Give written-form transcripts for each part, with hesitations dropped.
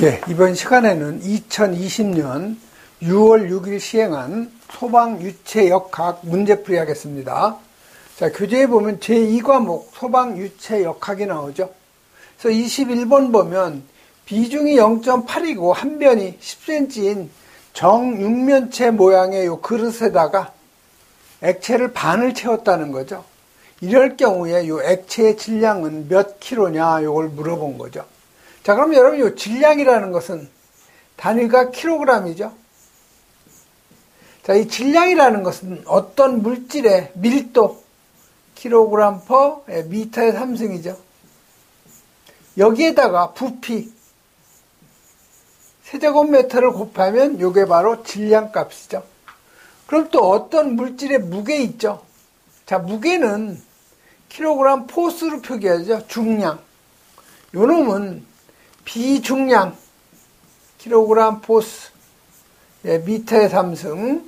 예, 이번 시간에는 2020년 6월 6일 시행한 소방유체역학 문제풀이 하겠습니다. 자, 교재에 보면 제2과목 소방유체역학이 나오죠. 그래서 21번 보면 비중이 0.8이고 한 변이 10cm인 정육면체 모양의 요 그릇에다가 액체를 반을 채웠다는 거죠. 이럴 경우에 요 액체의 질량은 몇 킬로냐 요걸 물어본 거죠. 자, 그럼 여러분 요 질량이라는 것은 단위가 킬로그램이죠. 자, 이 질량이라는 것은 어떤 물질의 밀도 킬로그램 퍼 미터의 3승이죠. 여기에다가 부피 세제곱미터를 곱하면 요게 바로 질량값이죠. 그럼 또 어떤 물질의 무게 있죠. 자, 무게는 킬로그램 포스로 표기하죠. 중량. 요 놈은 비중량 킬로그램 포스 미터의 3승.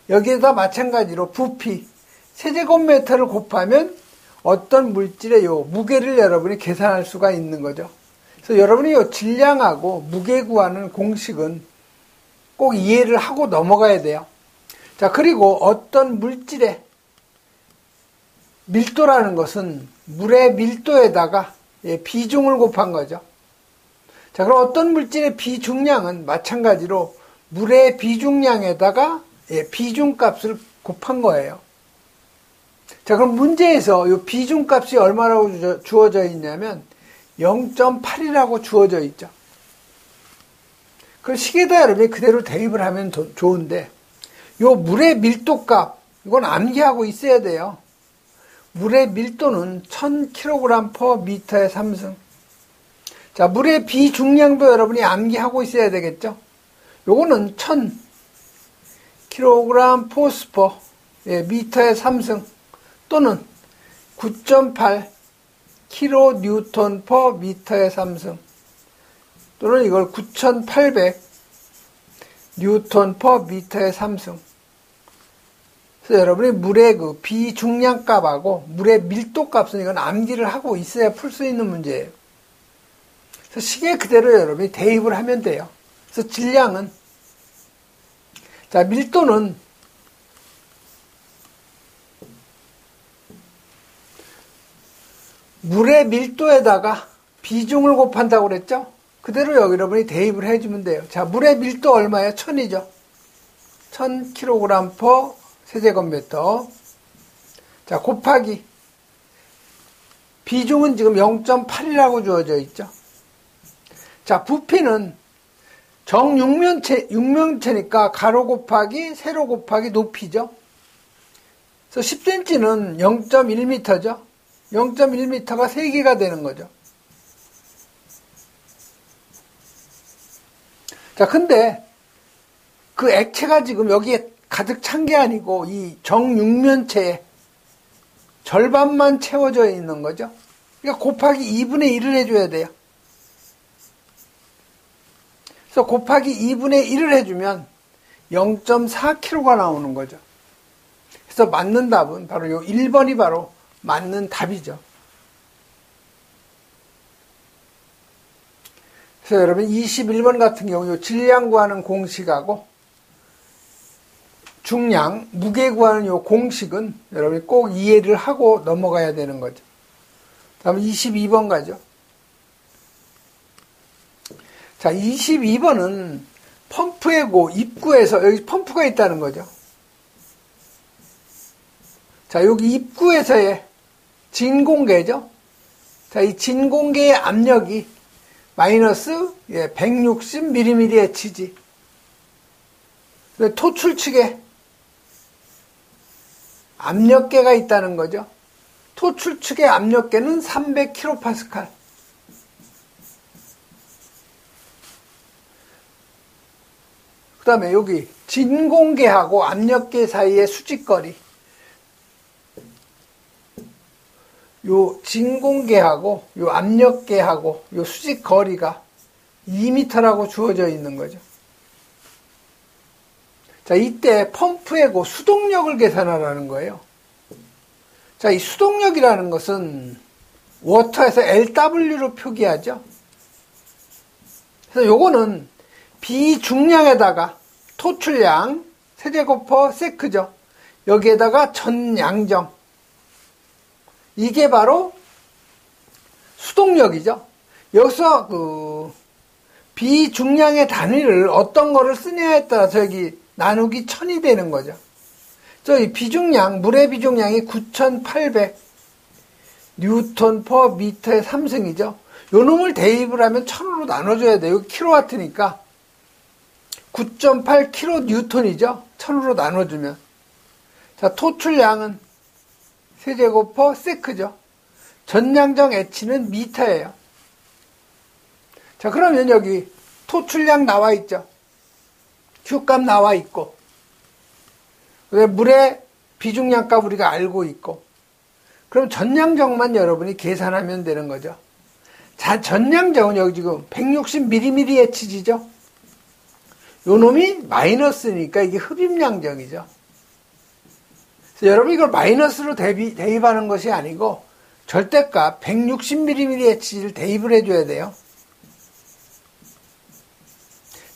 여기에다 마찬가지로 부피 세제곱미터를 곱하면 어떤 물질의 요 무게를 여러분이 계산할 수가 있는 거죠. 그래서 여러분이 요 질량하고 무게 구하는 공식은 꼭 이해를 하고 넘어가야 돼요. 자, 그리고 어떤 물질의 밀도라는 것은 물의 밀도에다가 비중을 곱한 거죠. 자, 그럼 어떤 물질의 비중량은 마찬가지로 물의 비중량에다가 비중값을 곱한 거예요. 자, 그럼 문제에서 이 비중값이 얼마라고 주어져 있냐면 0.8이라고 주어져 있죠. 그 식에다 여러분이 그대로 대입을 하면 좋은데 요 물의 밀도값 이건 암기하고 있어야 돼요. 물의 밀도는 1000kg per 미터의 3승. 자, 물의 비중량도 여러분이 암기하고 있어야 되겠죠. 요거는 1000kg 포스퍼 미터의 3승 또는 9.8 kN per 미터의 3승 또는 이걸 9800 뉴턴 per 미터의 3승. 그래서 여러분이 물의 그 비중량 값하고 물의 밀도 값은 이건 암기를 하고 있어야 풀 수 있는 문제예요. 그래서 시계 그대로 여러분이 대입을 하면 돼요. 그래서 질량은, 자, 밀도는 물의 밀도에다가 비중을 곱한다고 그랬죠? 그대로 여러분이 대입을 해주면 돼요. 자, 물의 밀도 얼마예요? 1000이죠. 1000kg per 세제곱미터. 자, 곱하기. 비중은 지금 0.8이라고 주어져 있죠. 자, 부피는 육면체니까 가로 곱하기 세로 곱하기 높이죠. 그래서 10cm는 0.1m죠. 0.1m가 3개가 되는 거죠. 자, 근데 그 액체가 지금 여기에 가득 찬 게 아니고 이 정육면체에 절반만 채워져 있는 거죠. 그러니까 곱하기 2분의 1을 해줘야 돼요. 그래서 곱하기 2분의 1을 해주면 0.4kg가 나오는 거죠. 그래서 맞는 답은 바로 요 1번이 바로 맞는 답이죠. 그래서 여러분 21번 같은 경우 요 질량 구하는 공식하고 중량, 무게 구하는 요 공식은 여러분이 꼭 이해를 하고 넘어가야 되는 거죠. 다음 22번 가죠. 자, 22번은 펌프의 입구에서 여기 펌프가 있다는 거죠. 자, 여기 입구에서의 진공계죠. 자, 이 진공계의 압력이 마이너스 160mmHg. 토출 측에 압력계가 있다는 거죠. 토출 측의 압력계는 300kPa. 그 다음에 여기 진공계하고 압력계 사이의 수직거리. 요 진공계하고 요 압력계하고 요 수직거리가 2m라고 주어져 있는 거죠. 자, 이때 펌프의 수동력을 계산하라는 거예요. 자, 이 수동력이라는 것은 워터에서 LW로 표기하죠. 그래서 요거는 비중량에다가 토출량 세제곱퍼 세크죠. 여기에다가 전양정. 이게 바로 수동력이죠. 여기서 비중량의 단위를 어떤 거를 쓰냐에 따라서 여기 나누기 1000이 되는 거죠. 저기 비중량, 물의 비중량이 9800 뉴턴 퍼 미터의 3승이죠. 요 놈을 대입을 하면 1000으로 나눠줘야 돼요. 킬로와트니까 9.8 킬로 뉴턴이죠. 1000으로 나눠주면. 자, 토출량은 세제곱 퍼 세크죠. 전량정 H는 미터예요. 자, 그러면 여기 토출량 나와 있죠. Q값 나와 있고, 물의 비중량값 우리가 알고 있고, 그럼 전량정만 여러분이 계산하면 되는 거죠. 자, 전량정은 여기 지금 160mmHg죠. 요 놈이 마이너스니까 이게 흡입량정이죠. 그래서 여러분 이걸 마이너스로 대입하는 것이 아니고 절대값 160mmHg를 대입을 해줘야 돼요.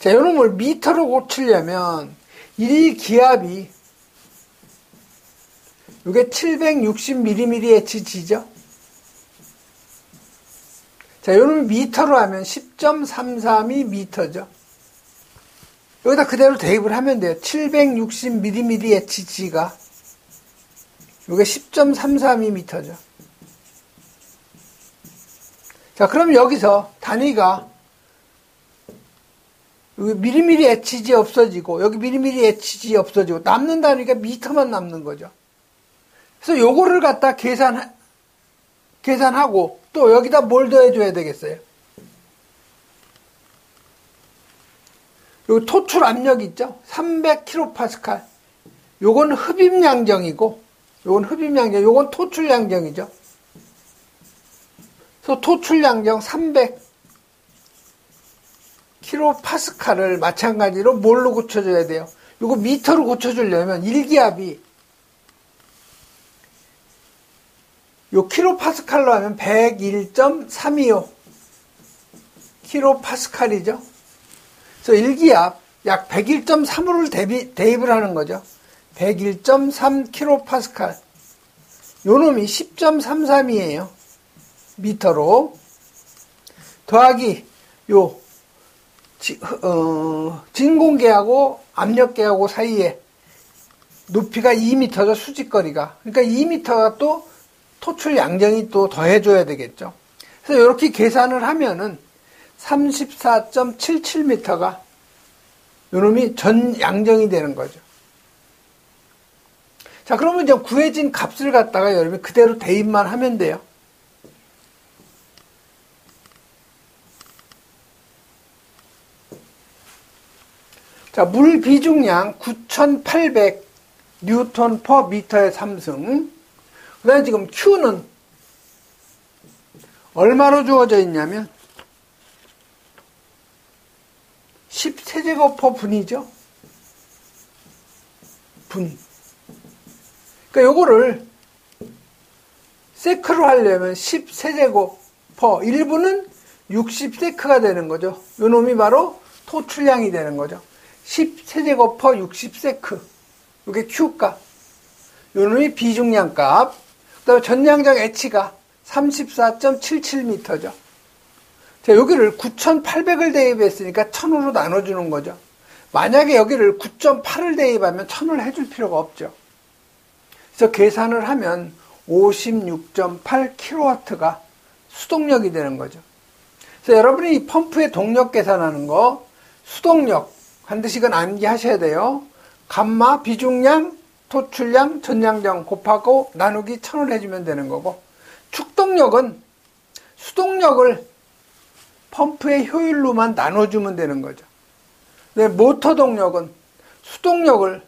자, 요 놈을 미터로 고치려면 1기압이 이게 760mmHg죠. 자, 요놈을 미터로 하면 10.332 미터죠. 여기다 그대로 대입을 하면 돼요. 760mmHg가 이게 10.332 미터죠. 자, 그럼 여기서 단위가 여기 mmHg 없어지고 여기 mmHg 없어지고 남는 단위가 미터만 남는 거죠. 그래서 요거를 갖다 계산하고 또 여기다 뭘 더해줘야 되겠어요? 요 토출 압력 있죠? 300kPa. 요건 흡입량정이고 요건 흡입량정, 요건 토출량정이죠. 그래서 토출량정 300kPa를 마찬가지로 뭘로 고쳐줘야 돼요? 요거 미터로 고쳐주려면 1기압이 요 킬로파스칼로 하면 101.325 킬로파스칼이죠. 그래서 1기압 약 101.35를 대입을 하는 거죠. 101.3 킬로파스칼. 요 놈이 10.332예요. 미터로. 더하기 요 진공계하고 압력계하고 사이에 높이가 2m죠. 수직거리가. 그러니까 2m가 또 토출 양정이 또 더해줘야 되겠죠. 그래서 이렇게 계산을 하면은 34.77m가 요놈이 전 양정이 되는 거죠. 자, 그러면 이제 구해진 값을 갖다가 여러분이 그대로 대입만 하면 돼요. 자, 물 비중량 9800 뉴턴 퍼 미터의 3승. 그 다음에 지금 Q는 얼마로 주어져 있냐면 10세제곱 퍼 분이죠. 분. 그러니까 요거를 세크로 하려면 10세제곱 퍼 1분은 60세크가 되는 거죠. 요 놈이 바로 토출량이 되는 거죠. 10세제곱 퍼 60세크. 요게 Q값. 요 놈이 비중량값. 그 다음에 전량정 H가 34.77m죠. 자, 여기를 9,800을 대입했으니까 1000으로 나눠주는 거죠. 만약에 여기를 9.8을 대입하면 1000을 해줄 필요가 없죠. 그래서 계산을 하면 56.8kW가 수동력이 되는 거죠. 그래서 여러분이 이 펌프의 동력 계산하는 거, 수동력, 반드시 이건 암기하셔야 돼요. 감마, 비중량, 토출량, 전량정 곱하고 나누기 1000을 해주면 되는 거고, 축동력은 수동력을 펌프의 효율로만 나눠주면 되는 거죠. 근데 모터 동력은 수동력을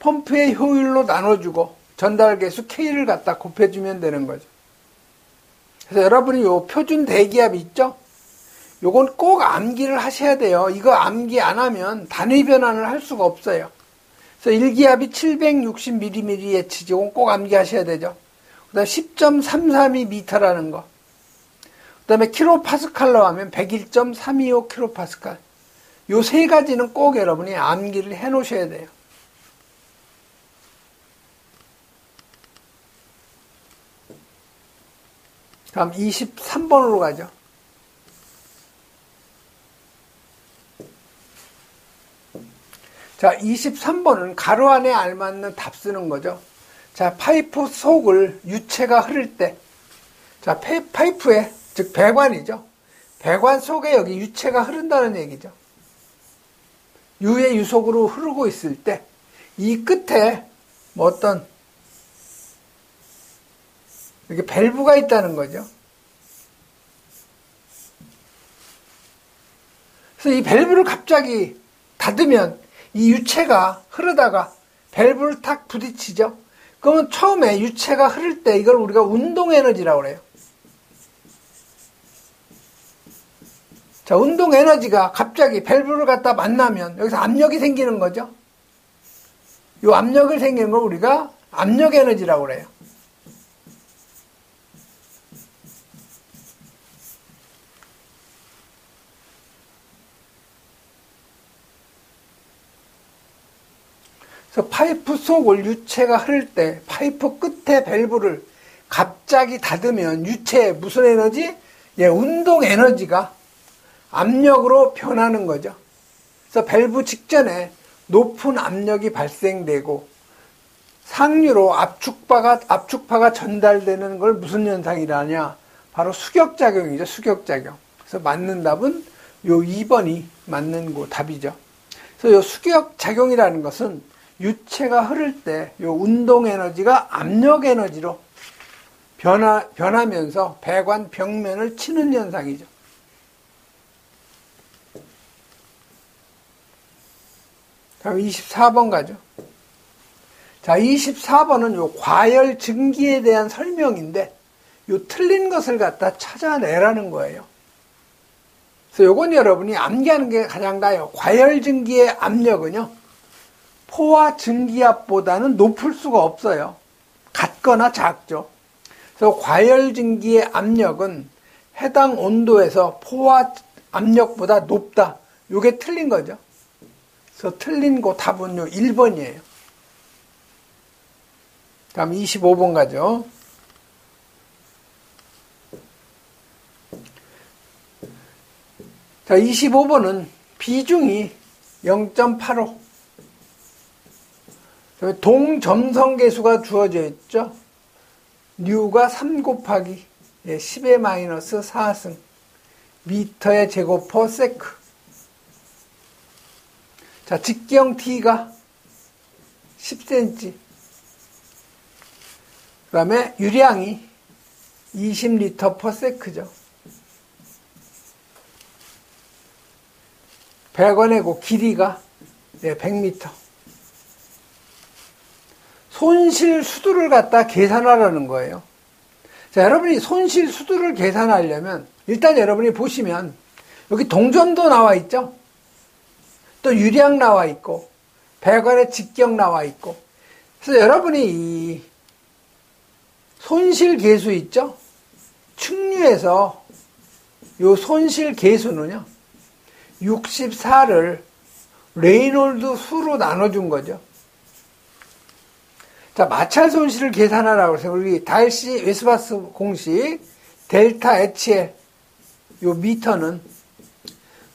펌프의 효율로 나눠주고 전달 계수 K를 갖다 곱해주면 되는 거죠. 그래서 여러분이 요 표준 대기압 있죠? 요건 꼭 암기를 하셔야 돼요. 이거 암기 안 하면 단위 변환을 할 수가 없어요. 그래서 1기압이 760mmHg, 이건 꼭 암기하셔야 되죠. 그 다음 10.332m라는 거. 그 다음에 킬로파스칼로 하면 101.325 킬로파스칼. 요 세 가지는 꼭 여러분이 암기를 해 놓으셔야 돼요. 다음 23번으로 가죠. 자, 23번은 가로 안에 알맞는 답 쓰는 거죠. 자, 파이프 속을 유체가 흐를 때, 자, 파이프에, 즉 배관이죠. 배관 속에 여기 유체가 흐른다는 얘기죠. 유의 유속으로 흐르고 있을 때, 이 끝에 뭐 어떤, 이렇게 밸브가 있다는 거죠. 그래서 이 밸브를 갑자기 닫으면 이 유체가 흐르다가 밸브를 탁 부딪히죠. 그러면 처음에 유체가 흐를 때 이걸 우리가 운동 에너지라고 그래요. 자, 운동 에너지가 갑자기 밸브를 갖다 만나면 여기서 압력이 생기는 거죠. 이 압력을 생기는 걸 우리가 압력 에너지라고 그래요. 그래서 파이프 속을 유체가 흐를 때 파이프 끝에 밸브를 갑자기 닫으면 유체에 무슨 에너지? 예, 운동 에너지가 압력으로 변하는 거죠. 그래서 밸브 직전에 높은 압력이 발생되고 상류로 압축파가 전달되는 걸 무슨 현상이라냐? 바로 수격작용이죠. 수격작용. 그래서 맞는 답은 요 2번이 맞는 답이죠. 그래서 요 수격작용이라는 것은 유체가 흐를 때 요 운동 에너지가 압력 에너지로 변하면서 배관 벽면을 치는 현상이죠. 다음 24번 가죠. 자, 24번은 요 과열 증기에 대한 설명인데 요 틀린 것을 갖다 찾아내라는 거예요. 그래서 요건 여러분이 암기하는 게 가장 나아요. 과열 증기의 압력은요, 포화 증기압보다는 높을 수가 없어요. 같거나 작죠. 그래서 과열 증기의 압력은 해당 온도에서 포화 압력보다 높다. 요게 틀린 거죠. 그래서 틀린 거 답은 요 1번이에요. 다음 25번 가죠. 자, 25번은 비중이 0.85. 동점성계수가 주어져 있죠. 뉴가 3 곱하기 10의 마이너스 4승 미터의 제곱 퍼 세크. 자, 직경 T가 10cm. 그 다음에 유량이 20리터 퍼 세크죠. 배관의 길이가 100m. 손실 수두를 갖다 계산하라는 거예요. 자, 여러분이 손실 수두를 계산하려면 일단 여러분이 보시면 여기 동전도 나와 있죠. 또 유량 나와 있고 배관의 직경 나와 있고. 그래서 여러분이 이 손실 계수 있죠. 측류에서 요 손실 계수는요 64를 레이놀드 수로 나눠준 거죠. 자, 마찰 손실을 계산하라고 해서 우리 달시 웨스바스 공식 델타 HL 요 미터는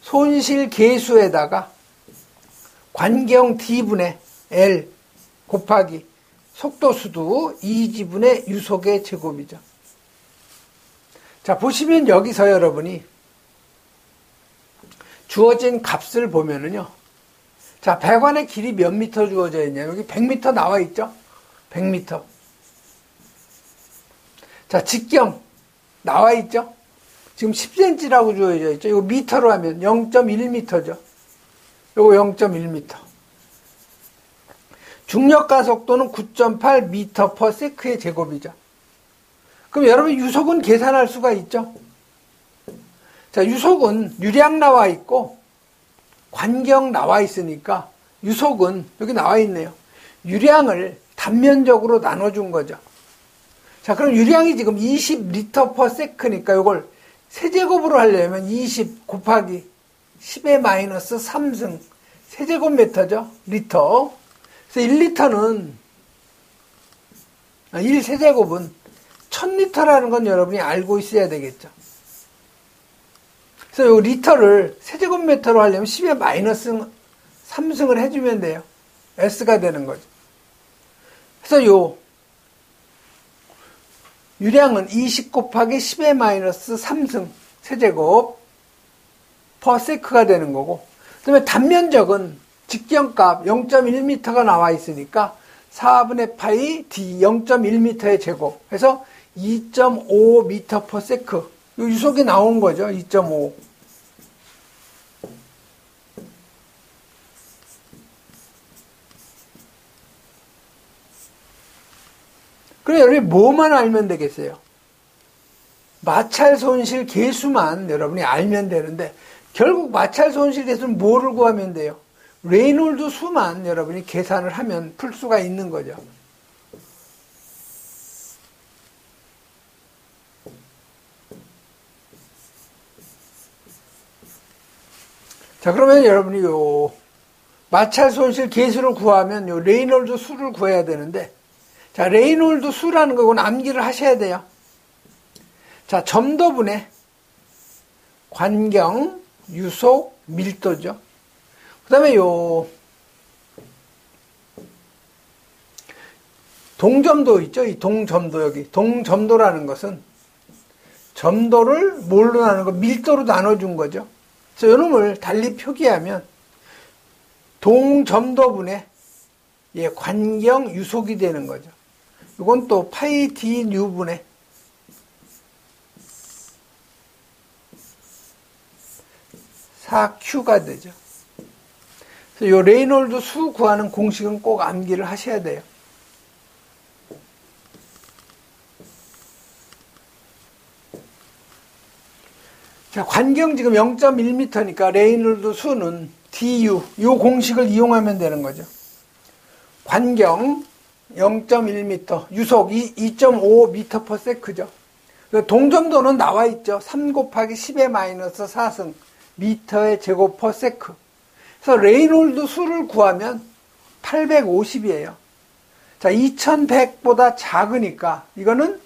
손실 계수에다가 관경 D분의 L 곱하기 속도수도 2지분의 유속의 제곱이죠. 자, 보시면 여기서 여러분이 주어진 값을 보면은요. 자, 배관의 길이 몇 미터 주어져 있냐. 여기 100m 나와 있죠. 100m. 자, 직경 나와 있죠. 지금 10cm라고 주어져 있죠. 이거 미터로 하면 0.1m죠. 요거 0.1m. 중력가 속도는 9.8m per sec의 제곱이죠. 그럼 여러분 유속은 계산할 수가 있죠. 자, 유속은 유량 나와 있고 관경 나와 있으니까 유속은 여기 나와 있네요. 유량을 단면적으로 나눠준 거죠. 자, 그럼 유량이 지금 20리터 per sec니까 이걸 세제곱으로 하려면 20 곱하기 10의 마이너스 3승 세제곱미터죠. 리터. 그래서 1리터는 1세제곱은 1000리터라는 건 여러분이 알고 있어야 되겠죠. 그래서 이 리터를 세제곱미터로 하려면 10의 마이너스 3승을 해주면 돼요. S가 되는 거죠. 그래서 요 유량은 20 곱하기 10의 마이너스 3승 세제곱 퍼세크가 되는 거고, 그 다음에 단면적은 직경값 0.1m가 나와 있으니까 4분의 파이 d 0.1m의 제곱 해서 2.5m 퍼세크 요 유속이 나온 거죠. 2.5. 그럼 여러분이 뭐만 알면 되겠어요? 마찰 손실 계수만 여러분이 알면 되는데, 결국 마찰 손실 계수는 뭐를 구하면 돼요? 레이놀드 수만 여러분이 계산을 하면 풀 수가 있는 거죠. 자, 그러면 여러분이 요 마찰 손실 계수를 구하면 요 레이놀드 수를 구해야 되는데, 자, 레이놀드 수라는 거는 암기를 하셔야 돼요. 자, 점도분의 관경, 유속, 밀도죠. 그 다음에 요 동점도 있죠. 이 동점도 여기. 동점도라는 것은 점도를 뭘로 나누는 거? 밀도로 나눠준 거죠. 그래서 이놈을 달리 표기하면 동점도분의 관경, 유속이 되는 거죠. 이건 또 파이 d 뉴분의 4Q가 되죠. 그래서 이 레이놀드 수 구하는 공식은 꼭 암기를 하셔야 돼요. 자, 관경 지금 0.1m니까 레이놀드 수는 DU, 이 공식을 이용하면 되는 거죠. 관경 0.1m, 유속 2.5m per sec죠. 동점도는 나와 있죠. 3 곱하기 10의 마이너스 4승 미터의 제곱 per sec. 그래서 레이놀드 수를 구하면 850이에요. 자, 2100보다 작으니까 이거는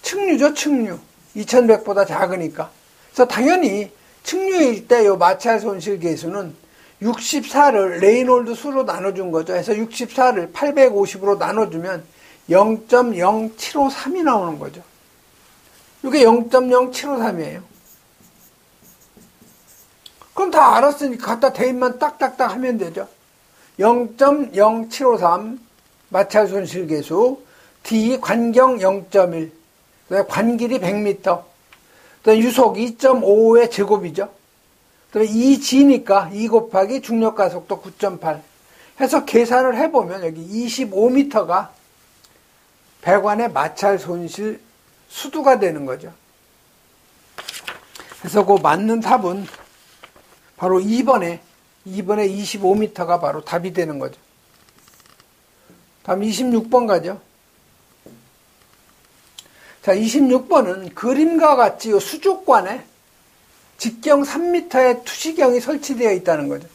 측류죠, 측류. 2100보다 작으니까. 그래서 당연히 측류일 때 요 마찰 손실 계수는 64를 레이놀드 수로 나눠준 거죠. 그래서 64를 850으로 나눠주면 0.0753이 나오는 거죠. 이게 0.0753이에요. 그럼 다 알았으니까 갖다 대입만 딱딱딱 하면 되죠. 0.0753 마찰 손실 계수, D 관경 0.1, 관길이 100m, 유속 2.55의 제곱이죠. 2G니까 2 곱하기 중력가속도 9.8 해서 계산을 해보면 여기 25m가 배관의 마찰 손실 수두가 되는 거죠. 그래서 그 맞는 답은 바로 2번에 25m가 바로 답이 되는 거죠. 다음 26번 가죠. 자, 26번은 그림과 같이 수족관에 직경 3m의 투시경이 설치되어 있다는 거죠.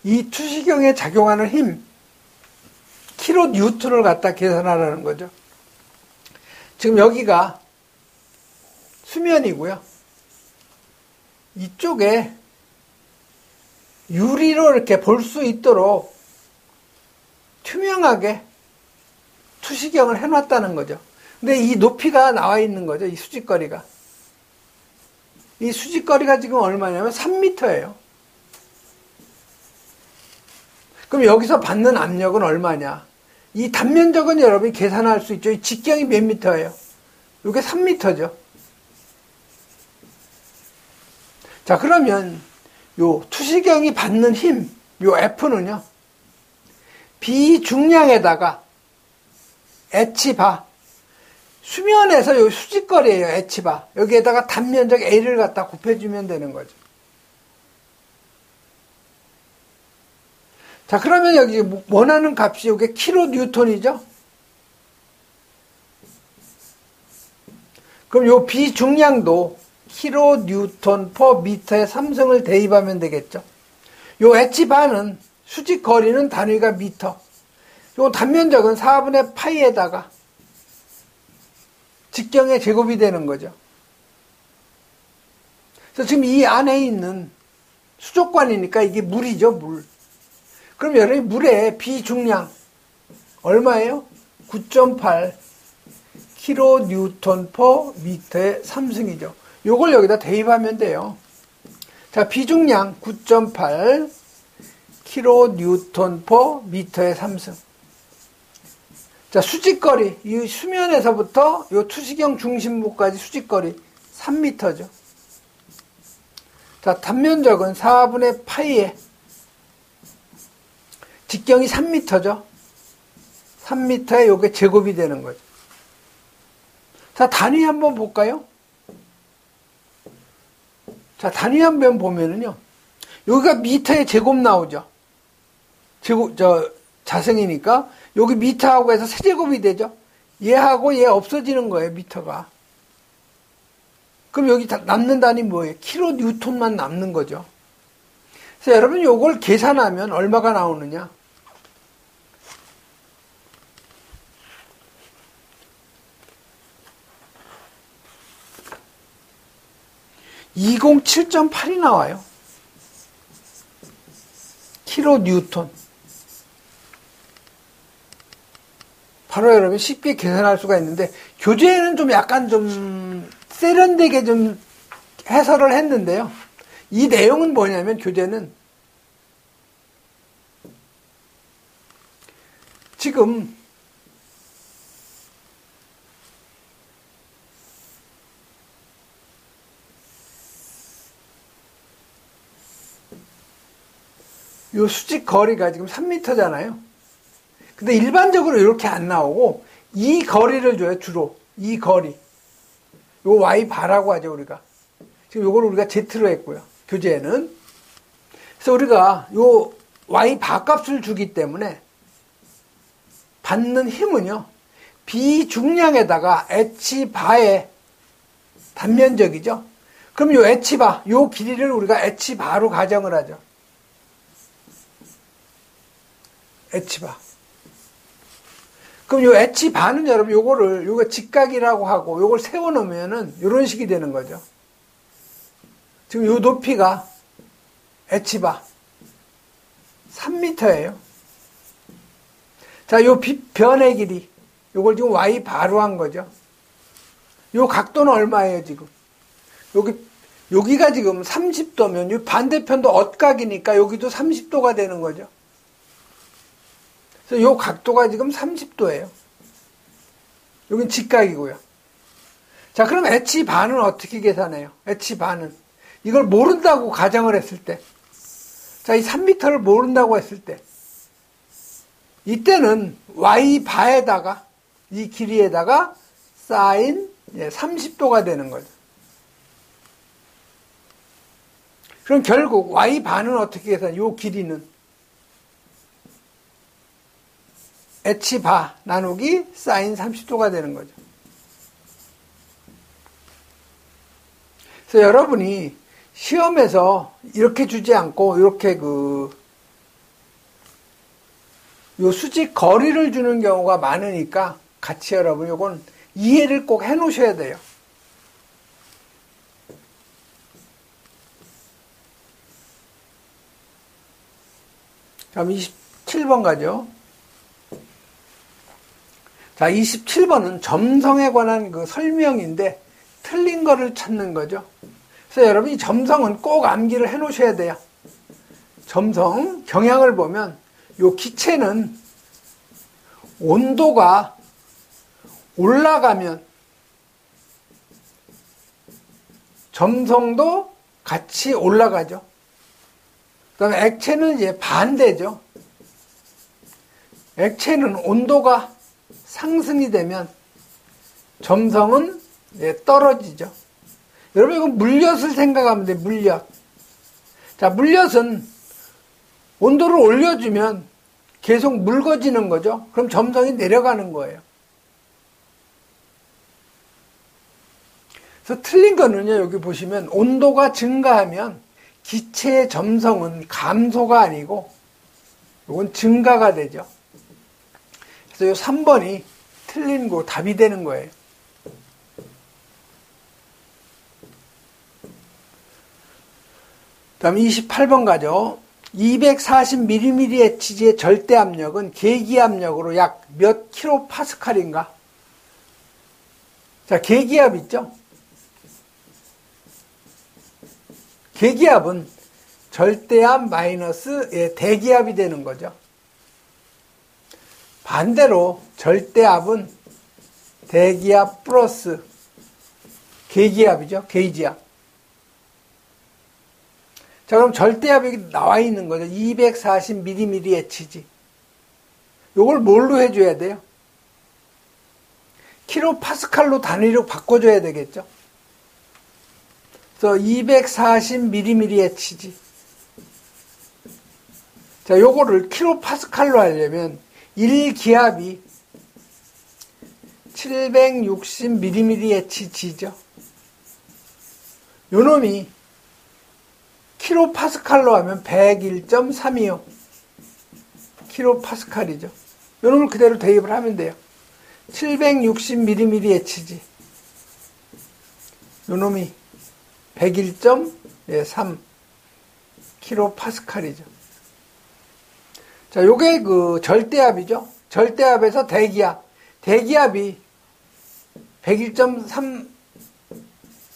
이 투시경에 작용하는 힘, 킬로뉴턴을 갖다 계산하라는 거죠. 지금 여기가 수면이고요. 이쪽에 유리로 이렇게 볼 수 있도록 투명하게 투시경을 해놨다는 거죠. 근데 이 높이가 나와 있는 거죠. 이 수직거리가. 이 수직거리가 지금 얼마냐면 3m예요. 그럼 여기서 받는 압력은 얼마냐? 이 단면적은 여러분이 계산할 수 있죠. 이 직경이 몇 미터예요? 이게 3m죠. 자, 그러면 요 투시경이 받는 힘, 요 F는요, 비중량에다가 H바, 수면에서 요 수직거리예요, H바. 여기에다가 단면적 A를 갖다 곱해주면 되는 거죠. 자, 그러면 여기 원하는 값이 이게 킬로뉴턴이죠? 그럼 요 비중량도 킬로뉴턴 퍼 미터에 3승을 대입하면 되겠죠. 요 H바는 수직 거리는 단위가 미터. 요 단면적은 4분의 파이에다가 직경의 제곱이 되는 거죠. 그래서 지금 이 안에 있는 수족관이니까 이게 물이죠, 물. 그럼 여러분이 물의 비중량 얼마예요? 9.8 킬로뉴턴 퍼 미터의 3승이죠. 요걸 여기다 대입하면 돼요. 자, 비중량 9.8 킬로뉴턴 퍼 미터의 3승. 자, 수직거리, 이 수면에서부터 요 투시경 중심부까지 수직거리 3m죠. 자, 단면적은 4분의 파이에 직경이 3m죠. 3m에 요게 제곱이 되는 거죠. 자, 단위 한번 볼까요? 자, 단위 한번 보면은요. 여기가 미터의 제곱 나오죠. 자승이니까 여기 미터하고 해서 세제곱이 되죠. 얘하고 얘 없어지는 거예요, 미터가. 그럼 여기 남는 단위 뭐예요? 킬로뉴턴만 남는 거죠. 그래서 여러분 요걸 계산하면 얼마가 나오느냐? 207.8이 나와요. 킬로뉴턴. 바로 여러분 쉽게 계산할 수가 있는데, 교재에는 좀 약간 좀 세련되게 좀 해설을 했는데요. 이 내용은 뭐냐면, 교재는 지금 요 수직 거리가 지금 3m잖아요. 근데 일반적으로 이렇게 안 나오고 이 거리를 줘요, 주로. 이 거리. 요 Y바라고 하죠, 우리가. 지금 요걸 우리가 Z로 했고요. 교재에는. 그래서 우리가 요 Y바 값을 주기 때문에 받는 힘은요. 비중량에다가 H바의 단면적이죠. 그럼 요 H바, 요 길이를 우리가 H바로 가정을 하죠. H바. 그럼 요 H바는 여러분 요거 직각이라고 하고 요걸 세워놓으면은 요런 식이 되는 거죠. 지금 요 높이가 H바 3m예요. 자, 요 변의 길이 요걸 지금 Y바로 한 거죠. 요 각도는 얼마예요, 지금? 여기가 지금 30도면 요 반대편도 엇각이니까 여기도 30도가 되는 거죠. 그래서 요 각도가 지금 30도예요. 여긴 직각이고요. 자, 그럼 H반은 어떻게 계산해요? H반은. 이걸 모른다고 가정을 했을 때. 자, 이 3m를 모른다고 했을 때. 이때는 Y바에다가, 이 길이에다가 사인 30도가 되는 거죠. 그럼 결국 Y반은 어떻게 계산해요? 요 길이는 H바 나누기 사인 30도가 되는 거죠. 그래서 여러분이 시험에서 이렇게 주지 않고 이렇게 요 수직 거리를 주는 경우가 많으니까 같이 여러분 요건 이해를 꼭 해 놓으셔야 돼요. 다음 27번 가죠. 자, 27번은 점성에 관한 그 설명인데 틀린 거를 찾는 거죠. 그래서 여러분 이 점성은 꼭 암기를 해 놓으셔야 돼요. 점성 경향을 보면 요 기체는 온도가 올라가면 점성도 같이 올라가죠. 그 다음에 액체는 이제 반대죠. 액체는 온도가 상승이 되면 점성은 떨어지죠. 여러분 이거 물엿을 생각하면 돼요. 물엿. 자, 물엿은 온도를 올려주면 계속 묽어지는 거죠. 그럼 점성이 내려가는 거예요. 그래서 틀린 거는요, 여기 보시면 온도가 증가하면 기체의 점성은 감소가 아니고 이건 증가가 되죠. 그래서 이 3번이 틀린 거 답이 되는 거예요. 다음 28번 가죠. 240mmHg의 절대 압력은 계기 압력으로 약 몇 킬로파스칼인가? 자, 계기압 있죠? 계기압은 절대압 마이너스 대기압이 되는 거죠. 반대로 절대압은 대기압 플러스 계기압이죠. 게이지압. 자, 그럼 절대압이 나와 있는 거죠. 240mmHg. 요걸 뭘로 해줘야 돼요? 킬로파스칼로 단위로 바꿔줘야 되겠죠. 그래서 240mmHg. 자, 요거를 킬로파스칼로 하려면 1기압이 760mmHg죠. 요 놈이 킬로파스칼로 하면 101.325 킬로파스칼이죠. 요 놈을 그대로 대입을 하면 돼요. 760mmHg. 요 놈이 101.3 킬로파스칼이죠. 자, 요게 그 절대압이죠. 절대압에서 대기압. 대기압이 101.3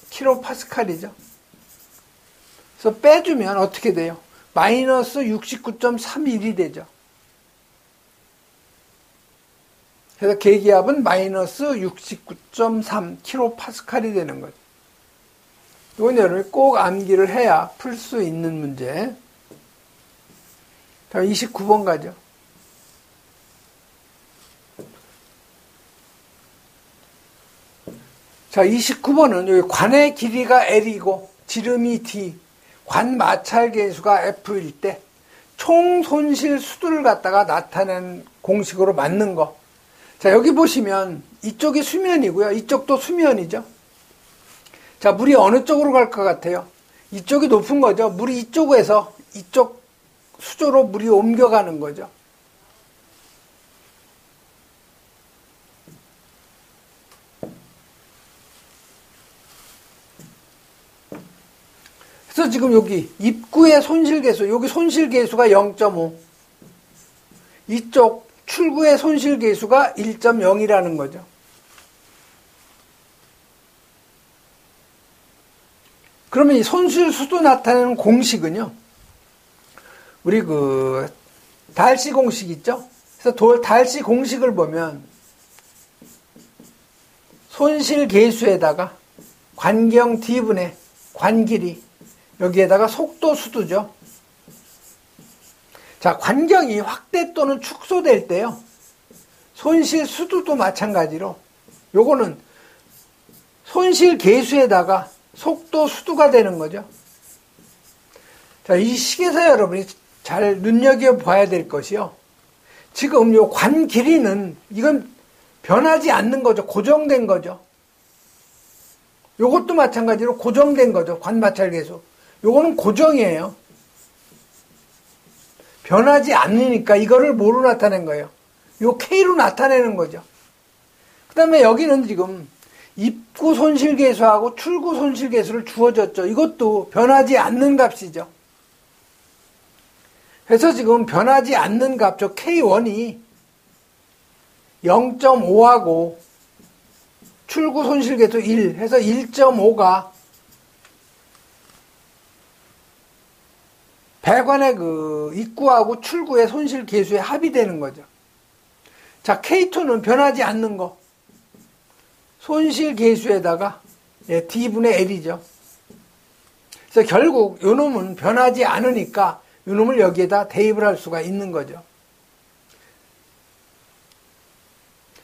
킬로파스칼이죠. 그래서 빼주면 어떻게 돼요? 마이너스 69.31이 되죠. 그래서 계기압은 마이너스 69.3 킬로파스칼이 되는 거죠. 이건 여러분이 꼭 암기를 해야 풀 수 있는 문제. 다음 29번 가죠. 자, 29번은 여기 관의 길이가 L이고 지름이 D, 관 마찰 계수가 F일 때 총 손실 수를 갖다가 나타낸 공식으로 맞는 거. 자, 여기 보시면 이쪽이 수면이고요. 이쪽도 수면이죠. 자, 물이 어느 쪽으로 갈 것 같아요? 이쪽이 높은 거죠. 물이 이쪽에서 이쪽 수조로 물이 옮겨가는 거죠. 그래서 지금 여기 입구의 손실계수, 여기 손실계수가 0.5. 이쪽 출구의 손실계수가 1.0이라는 거죠. 그러면 이 손실수도 나타내는 공식은요, 우리 그 달시 공식 있죠? 그래서 달시 공식을 보면 손실계수에다가 관경 D분의 관길이, 여기에다가 속도수도죠. 자, 관경이 확대 또는 축소될 때요, 손실수도도 마찬가지로 요거는 손실계수에다가 속도수도가 되는 거죠. 자, 이 식에서 여러분이 잘 눈여겨봐야 될 것이요, 지금 요 관 길이는 이건 변하지 않는 거죠. 고정된 거죠. 요것도 마찬가지로 고정된 거죠. 관마찰계수. 요거는 고정이에요. 변하지 않으니까 이거를 뭐로 나타낸 거예요? 요 K로 나타내는 거죠. 그 다음에 여기는 지금 입구 손실계수하고 출구 손실계수를 주어졌죠. 이것도 변하지 않는 값이죠. 그래서 지금 변하지 않는 값, 저 K1이 0.5하고 출구 손실계수 1 해서 1.5가 배관의 그 입구하고 출구의 손실계수의 합이 되는 거죠. 자, K2는 변하지 않는 거. 손실계수에다가 D분의 L이죠. 그래서 결국 요 놈은 변하지 않으니까 요 놈을 여기에다 대입을 할 수가 있는 거죠.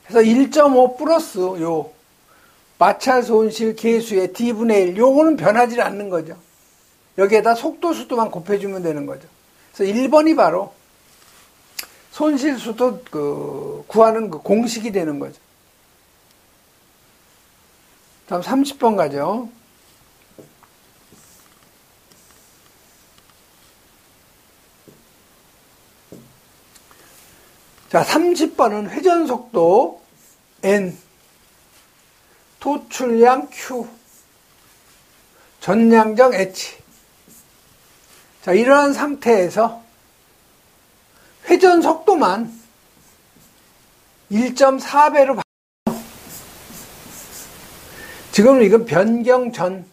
그래서 1.5 플러스 요 마찰 손실 계수의 D분의 1, 요거는 변하지 않는 거죠. 여기에다 속도수도만 곱해주면 되는 거죠. 그래서 1번이 바로 손실수도 구하는 그 공식이 되는 거죠. 다음 30번 가죠. 자, 30번은 회전속도 n, 토출량 q, 전량정 h. 자, 이러한 상태에서 회전속도만 1.4배로 지금 이건 변경 전,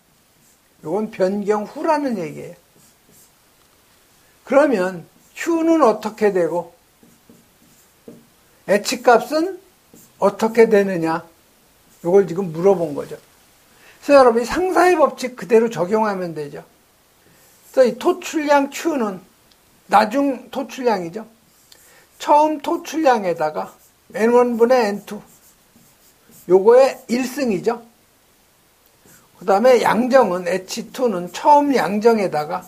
이건 변경 후라는 얘기예요. 그러면 q는 어떻게 되고 h 값은 어떻게 되느냐, 이걸 지금 물어본 거죠. 그래서 여러분이 상사의 법칙 그대로 적용하면 되죠. 그래서 이 토출량 q는 나중 토출량이죠. 처음 토출량에다가 n1분의 n2, 요거의 1승이죠. 그 다음에 양정은 h2는 처음 양정에다가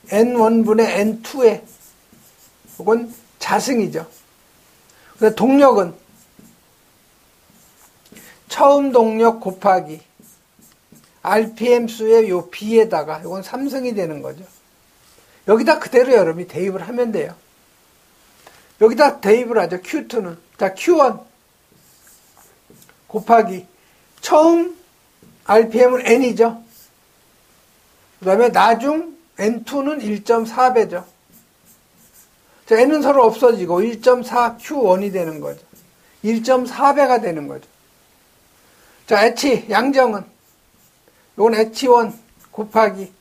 n1분의 n2에, 요건 자승이죠. 그래서 동력은 처음 동력 곱하기 RPM 수의 요 B에다가 이건 3승이 되는 거죠. 여기다 그대로 여러분이 대입을 하면 돼요. 여기다 대입을 하죠. Q2는. 자, Q1 곱하기 처음 RPM은 N이죠. 그 다음에 나중 N2는 1.4배죠. 자, N은 서로 없어지고 1.4Q1이 되는 거죠. 1.4배가 되는 거죠. 자, H 양정은 이건 H1 곱하기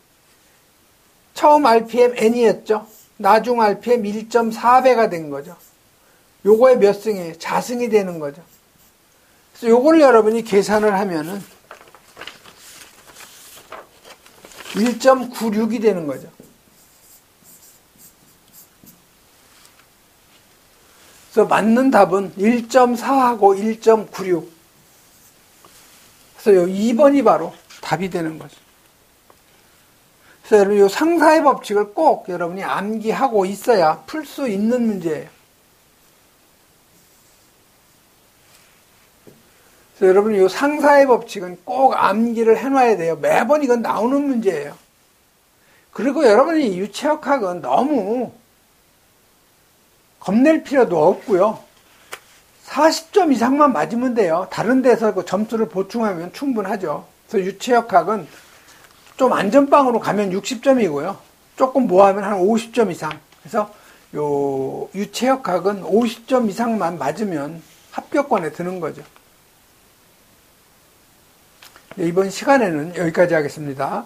처음 RPM N이었죠. 나중 RPM 1.4배가 된 거죠. 요거의 몇 승이에요? 자승이 되는 거죠. 그래서 요걸 여러분이 계산을 하면은 1.96이 되는 거죠. 그래서 맞는 답은 1.4하고 1.96. 그래서 요 2번이 바로 답이 되는 거죠. 그래서 여러분 이 상사의 법칙을 꼭 여러분이 암기하고 있어야 풀 수 있는 문제예요. 그래서 여러분 이 상사의 법칙은 꼭 암기를 해놔야 돼요. 매번 이건 나오는 문제예요. 그리고 여러분이 유체역학은 너무 겁낼 필요도 없고요. 40점 이상만 맞으면 돼요. 다른 데서 그 점수를 보충하면 충분하죠. 그래서 유체역학은 좀 안전빵으로 가면 60점이고요. 조금 모아면 한 50점 이상. 그래서 요 유체역학은 50점 이상만 맞으면 합격권에 드는 거죠. 이번 시간에는 여기까지 하겠습니다.